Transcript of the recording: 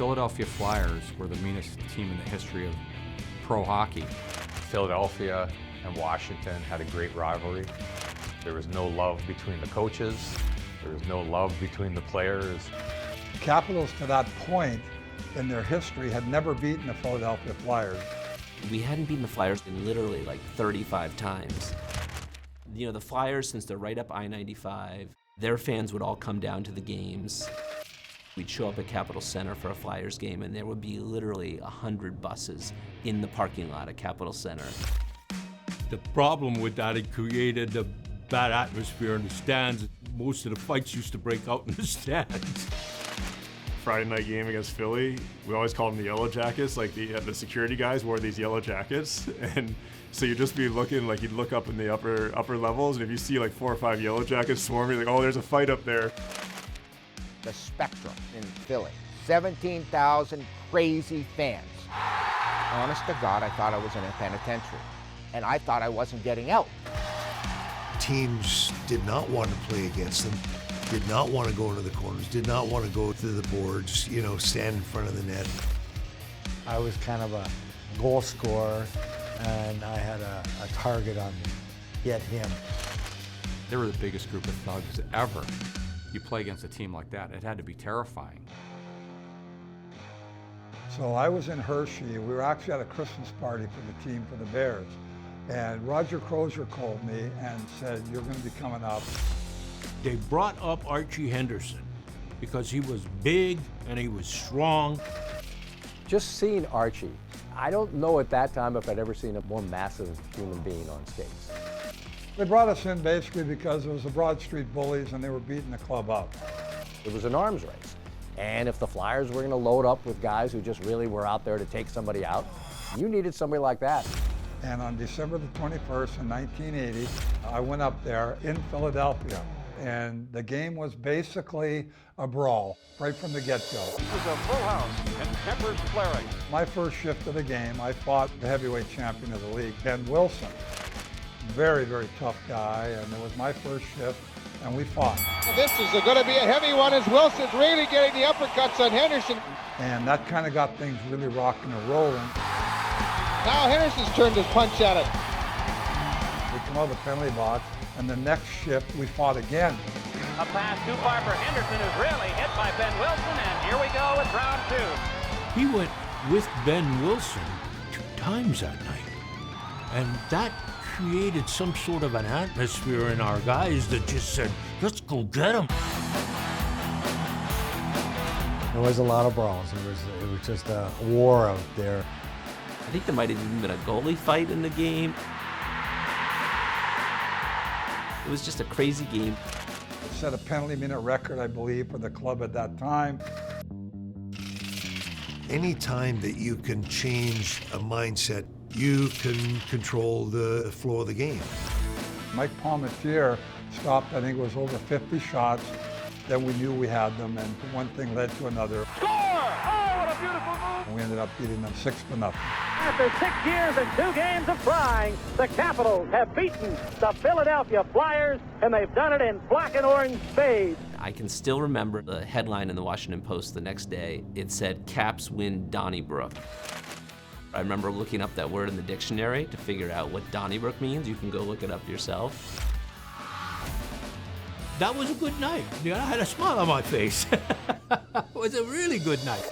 Philadelphia Flyers were the meanest team in the history of pro hockey. Philadelphia and Washington had a great rivalry. There was no love between the coaches. There was no love between the players. The Capitals, to that point in their history, had never beaten the Philadelphia Flyers. We hadn't beaten the Flyers in literally like 35 times. You know, the Flyers, since they're right up I-95, their fans would all come down to the games. We'd show up at Capitol Center for a Flyers game, and there would be literally 100 buses in the parking lot at Capitol Center. The problem with that, it created a bad atmosphere in the stands. Most of the fights used to break out in the stands. Friday night game against Philly, we always called them the Yellow Jackets. Like the security guys wore these yellow jackets, and so you'd just be looking, like you'd look up in the upper levels, and if you see like 4 or 5 Yellow Jackets swarming, like, oh, there's a fight up there. The Spectrum in Philly, 17,000 crazy fans. Honest to God, I thought I was in a penitentiary, and I thought I wasn't getting out. Teams did not want to play against them, did not want to go into the corners, did not want to go to the boards, you know, stand in front of the net. I was kind of a goal scorer, and I had a target on me, get him. They were the biggest group of thugs ever. You play against a team like that, it had to be terrifying. So I was in Hershey. We were actually at a Christmas party for the team, for the Bears. And Roger Crozier called me and said, you're going to be coming up. They brought up Archie Henderson because he was big and he was strong. Just seeing Archie, I don't know at that time if I'd ever seen a more massive human being on skates. They brought us in basically because it was the Broad Street Bullies and they were beating the club up. It was an arms race. And if the Flyers were going to load up with guys who just really were out there to take somebody out, you needed somebody like that. And on December the 21st in 1980, I went up there in Philadelphia. And the game was basically a brawl right from the get-go. It was a full house and tempers flaring. My first shift of the game, I fought the heavyweight champion of the league, Ben Wilson. Very, very tough guy, and it was my first shift, and we fought. This is going to be a heavy one as Wilson's really getting the uppercuts on Henderson. And that kind of got things really rocking and rolling. Now Henderson's turned his punch at it. We come out of the penalty box, and the next shift we fought again. A pass too far for Henderson, who's really hit by Ben Wilson, and here we go with round 2. He went with Ben Wilson 2 times that night. And that created some sort of an atmosphere in our guys that just said, let's go get him. There was a lot of brawls. It was just a war out there. I think there might have even been a goalie fight in the game. It was just a crazy game. It set a penalty minute record, I believe, for the club at that time. Any time that you can change a mindset, you can control the flow of the game. Mike Palmetier stopped, I think it was over 50 shots. Then we knew we had them, and one thing led to another. Score! Oh, what a beautiful move! And we ended up beating them 6-0. After 6 years and 2 games of trying, the Capitals have beaten the Philadelphia Flyers, and they've done it in black and orange spades. I can still remember the headline in the Washington Post the next day. It said, Caps win Donnybrook. I remember looking up that word in the dictionary to figure out what Donnybrook means. You can go look it up yourself. That was a good night. I had a smile on my face. It was a really good night.